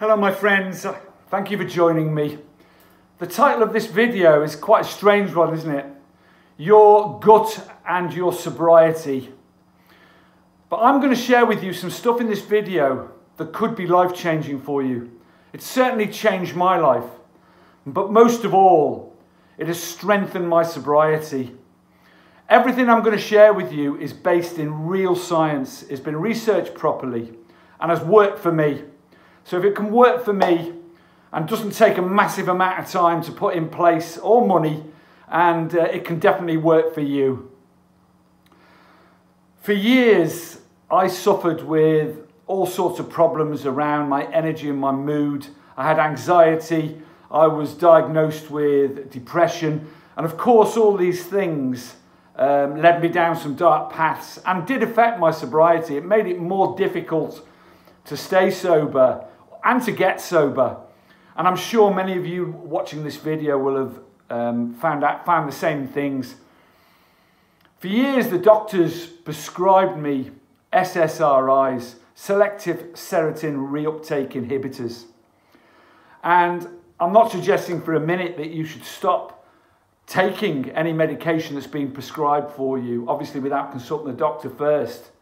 Hello my friends, thank you for joining me. The title of this video is quite a strange one, isn't it? Your gut and your sobriety. But I'm going to share with you some stuff in this video that could be life-changing for you. It's certainly changed my life, but most of all, it has strengthened my sobriety. Everything I'm going to share with you is based in real science, it's been researched properly, and has worked for me. So if it can work for me and doesn't take a massive amount of time to put in place or money, and it can definitely work for you. For years, I suffered with all sorts of problems around my energy and my mood. I had anxiety, I was diagnosed with depression, and of course all these things led me down some dark paths and did affect my sobriety. It made it more difficult to stay sober and to get sober. And I'm sure many of you watching this video will have found the same things. For years, the doctors prescribed me SSRIs, selective serotonin reuptake inhibitors. And I'm not suggesting for a minute that you should stop taking any medication that's been prescribed for you, obviously without consulting the doctor first.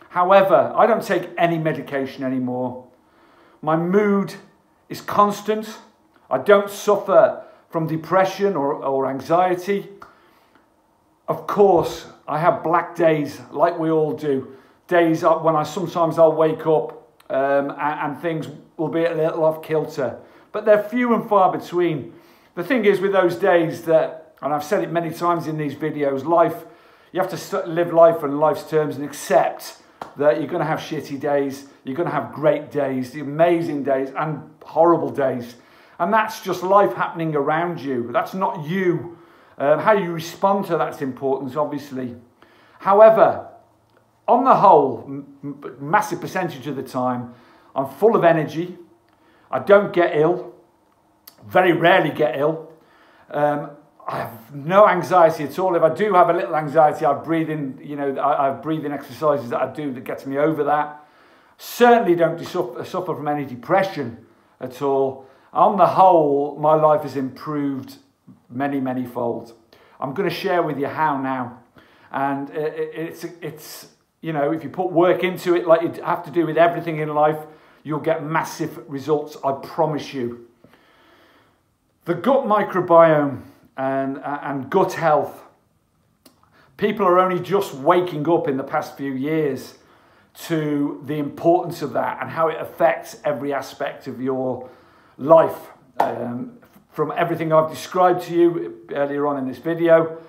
However, I don't take any medication anymore. My mood is constant. I don't suffer from depression or anxiety. Of course, I have black days like we all do. Days when sometimes I'll wake up and things will be a little off kilter. But they're few and far between. The thing is with those days that, and I've said it many times in these videos, you have to live life on life's terms and accept that you're going to have shitty days, you're going to have great days, amazing days and horrible days. And that's just life happening around you. That's not you. How you respond to that's important, obviously. However, on the whole, massive percentage of the time, I'm full of energy. I don't get ill, very rarely get ill. I have no anxiety at all. If I do have a little anxiety, I breathe in, I have breathing exercises that I do that gets me over that. Certainly don't suffer from any depression at all. On the whole, my life has improved many, many fold. I'm going to share with you how now. And it's if you put work into it like you have to do with everything in life, you'll get massive results, I promise you. The gut microbiome and gut health. People are only just waking up in the past few years to the importance of that and how it affects every aspect of your life. From everything I've described to you earlier on in this video,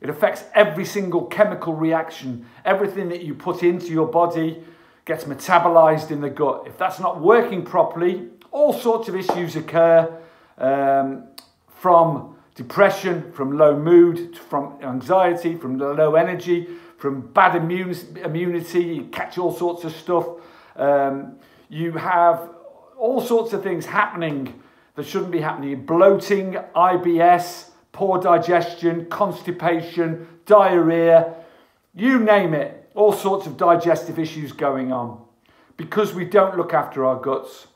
it affects every single chemical reaction. Everything that you put into your body gets metabolized in the gut. If that's not working properly, all sorts of issues occur, from depression, from low mood, from anxiety, from low energy, from bad immunity, you catch all sorts of stuff. You have all sorts of things happening that shouldn't be happening. Bloating, IBS, poor digestion, constipation, diarrhea, you name it. All sorts of digestive issues going on because we don't look after our guts.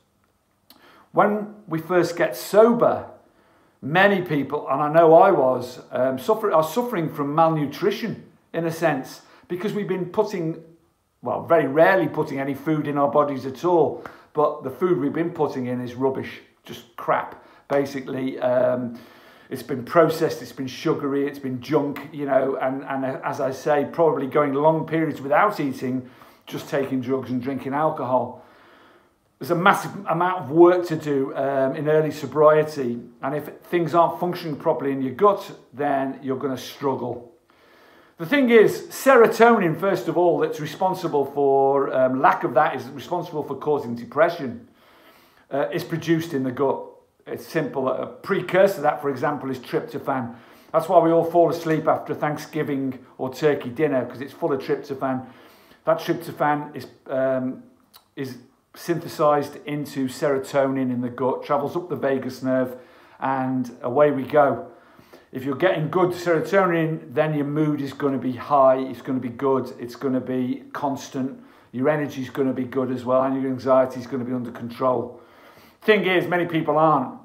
When we first get sober, many people, and I know I was, are suffering from malnutrition in a sense because we've been very rarely putting any food in our bodies at all, but the food we've been putting in is rubbish, just crap, basically. It's been processed, it's been sugary, it's been junk, and as I say, probably going long periods without eating, just taking drugs and drinking alcohol. There's a massive amount of work to do in early sobriety, and if things aren't functioning properly in your gut, then you're going to struggle. The thing is, serotonin, first of all, that's responsible for, lack of that is responsible for causing depression, is produced in the gut. It's simple. A precursor to that, for example, is tryptophan. That's why we all fall asleep after Thanksgiving or turkey dinner, because it's full of tryptophan. That tryptophan is synthesized into serotonin in the gut, travels up the vagus nerve, and away we go. If you're getting good serotonin, then your mood is going to be high, it's going to be good, it's going to be constant, your energy is going to be good as well, and your anxiety is going to be under control. Thing is, many people aren't.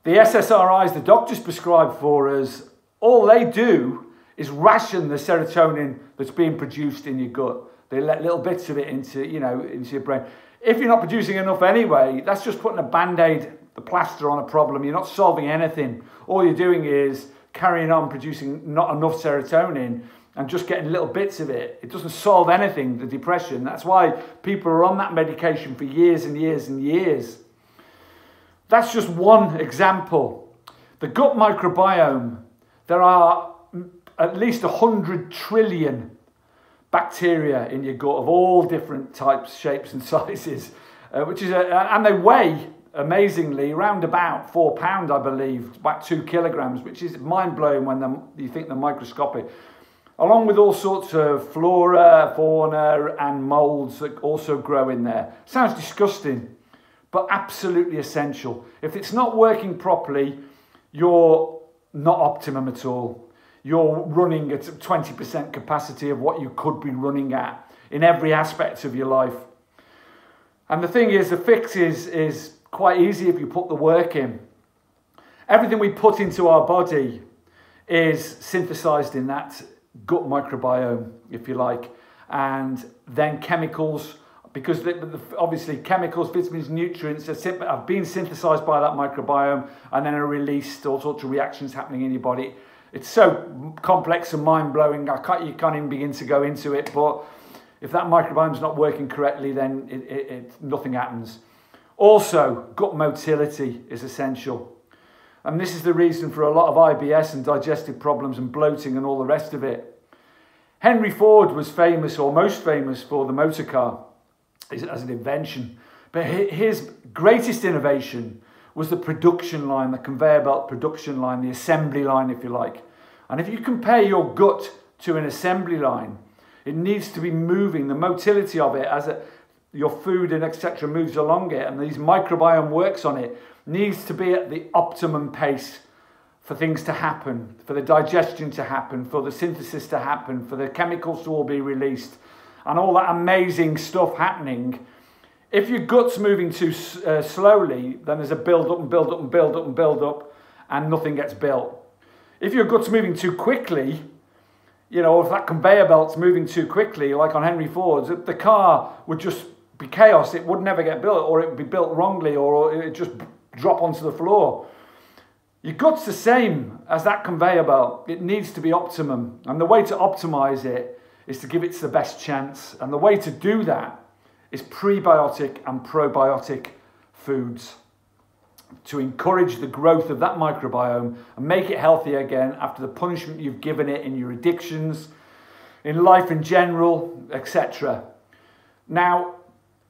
The SSRIs the doctors prescribe for us, all they do is ration the serotonin that's being produced in your gut. They let little bits of it into your brain. If you're not producing enough anyway, that's just putting a band-aid, the plaster on a problem. You're not solving anything. All you're doing is carrying on producing not enough serotonin and just getting little bits of it. It doesn't solve anything, the depression. That's why people are on that medication for years and years and years. That's just one example. The gut microbiome, there are at least 100 trillion bacteria in your gut of all different types, shapes and sizes, and they weigh, amazingly, around about 4 pounds, I believe, about 2 kilograms, which is mind-blowing when you think they're microscopic, along with all sorts of flora, fauna and molds that also grow in there. Sounds disgusting, but absolutely essential. If it's not working properly, you're not optimum at all. You're running at 20% capacity of what you could be running at in every aspect of your life. And the thing is, the fix is quite easy if you put the work in. Everything we put into our body is synthesized in that gut microbiome, if you like, and then chemicals, because obviously chemicals, vitamins, nutrients have been synthesized by that microbiome and then are released, all sorts of reactions happening in your body. It's so complex and mind-blowing, you can't even begin to go into it, but if that microbiome's not working correctly, then nothing happens. Also, gut motility is essential. And this is the reason for a lot of IBS and digestive problems and bloating and all the rest of it. Henry Ford was famous, or most famous, for the motor car as an invention. But his greatest innovation was the production line, the conveyor belt production line, the assembly line, if you like. And if you compare your gut to an assembly line, it needs to be moving, the motility of it as your food and etc. moves along it, and these microbiome works on it, needs to be at the optimum pace for things to happen, for the digestion to happen, for the synthesis to happen, for the chemicals to all be released, and all that amazing stuff happening. If your gut's moving too slowly, then there's a build up and build up and build up and build up, and nothing gets built. If your gut's moving too quickly, if that conveyor belt's moving too quickly, like on Henry Ford's, the car would just be chaos. It would never get built, or it would be built wrongly, or it would just drop onto the floor. Your gut's the same as that conveyor belt. It needs to be optimum, and the way to optimize it is to give it the best chance, and the way to do that is prebiotic and probiotic foods to encourage the growth of that microbiome and make it healthy again after the punishment you've given it in your addictions, in life in general, etc. Now,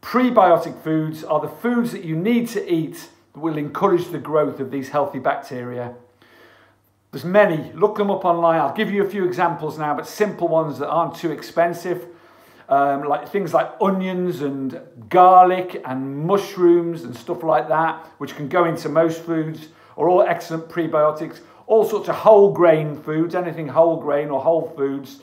prebiotic foods are the foods that you need to eat that will encourage the growth of these healthy bacteria. There's many. Look them up online. I'll give you a few examples now, but simple ones that aren't too expensive. Like things like onions and garlic and mushrooms and stuff like that, which can go into most foods, are all excellent prebiotics. All sorts of whole grain foods, anything whole grain or whole foods,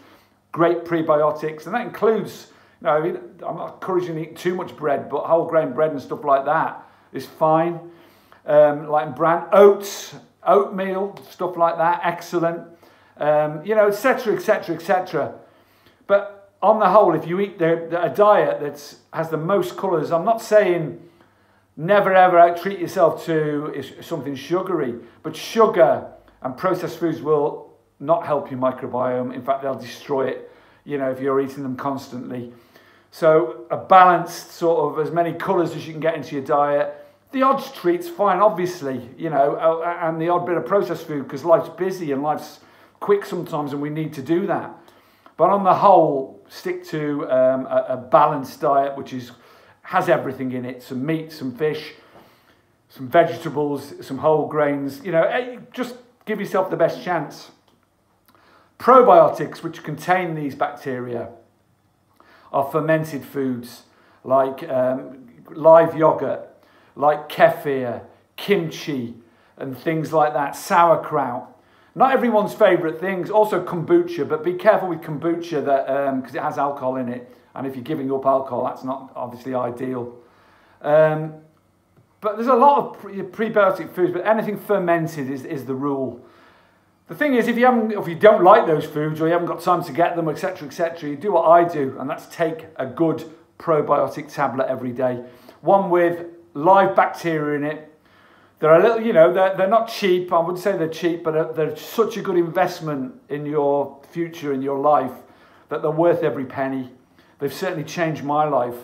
great prebiotics. And that includes, I'm not encouraging you to eat too much bread, but whole grain bread and stuff like that is fine. Like bran oats, oatmeal, stuff like that, excellent. Etc., etc., etc. But on the whole, if you eat a diet that has the most colours, I'm not saying never ever treat yourself to something sugary, but sugar and processed foods will not help your microbiome. In fact, they'll destroy it, if you're eating them constantly. So a balanced sort of as many colours as you can get into your diet. The odd treat's fine, obviously, and the odd bit of processed food, because life's busy and life's quick sometimes and we need to do that. But on the whole, stick to a balanced diet which has everything in it: some meat, some fish, some vegetables, some whole grains. Just give yourself the best chance. Probiotics, which contain these bacteria, are fermented foods like live yogurt, like kefir, kimchi, and things like that, sauerkraut. Not everyone's favourite things. Also kombucha, but be careful with kombucha because it has alcohol in it. And if you're giving up alcohol, that's not obviously ideal. But there's a lot of prebiotic foods, but anything fermented is the rule. The thing is, if you don't like those foods or you haven't got time to get them, etc., you do what I do, and that's take a good probiotic tablet every day. One with live bacteria in it. They're a little, they're not cheap. I wouldn't say they're cheap, but they're such a good investment in your future, in your life, that they're worth every penny. They've certainly changed my life.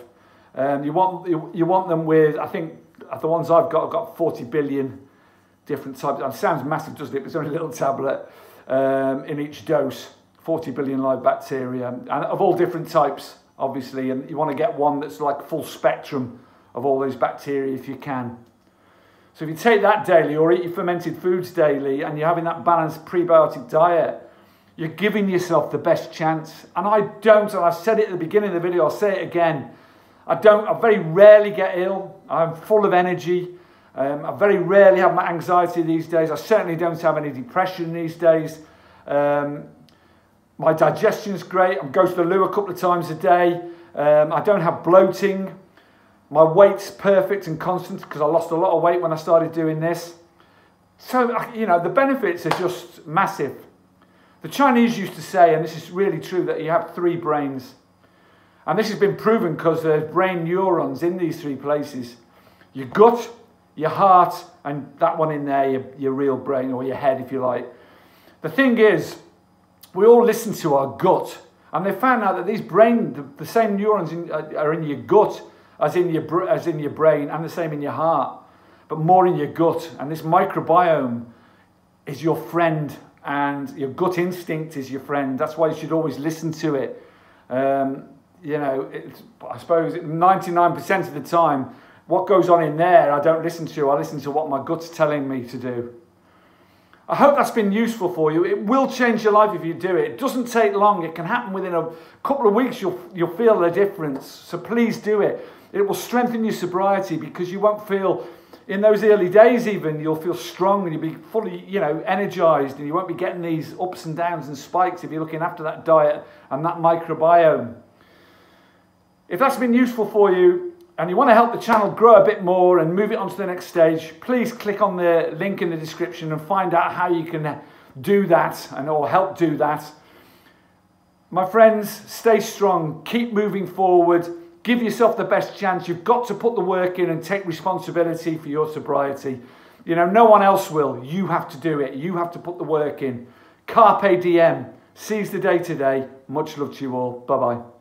You want them with, I think, the ones I've got 40 billion different types. It sounds massive, doesn't it? It's only a little tablet in each dose. 40 billion live bacteria, and of all different types, obviously. And you want to get one that's like full spectrum of all those bacteria if you can. So if you take that daily or eat your fermented foods daily and you're having that balanced prebiotic diet, you're giving yourself the best chance. And I said it at the beginning of the video, I'll say it again. I very rarely get ill. I'm full of energy. I very rarely have my anxiety these days. I certainly don't have any depression these days. My digestion's great. I go to the loo a couple of times a day. I don't have bloating. My weight's perfect and constant because I lost a lot of weight when I started doing this. So, the benefits are just massive. The Chinese used to say, and this is really true, that you have 3 brains. And this has been proven because there's brain neurons in these 3 places. Your gut, your heart, and that one in there, your real brain, or your head, if you like. The thing is, we all listen to our gut. And they found out that these the same neurons are in your gut as in your brain, and the same in your heart, but more in your gut. And this microbiome is your friend, and your gut instinct is your friend. That's why you should always listen to it. I suppose 99% of the time, what goes on in there, I don't listen to. I listen to what my gut's telling me to do. I hope that's been useful for you. It will change your life if you do it. It doesn't take long. It can happen within a couple of weeks. You'll feel the difference. So please do it. It will strengthen your sobriety because you won't feel, in those early days even, you'll feel strong and you'll be fully, energized, and you won't be getting these ups and downs and spikes if you're looking after that diet and that microbiome. If that's been useful for you and you want to help the channel grow a bit more and move it on to the next stage, please click on the link in the description and find out how you can do that or help do that. My friends, stay strong, keep moving forward. Give yourself the best chance. You've got to put the work in and take responsibility for your sobriety. No one else will. You have to do it. You have to put the work in. Carpe diem. Seize the day today. Much love to you all. Bye-bye.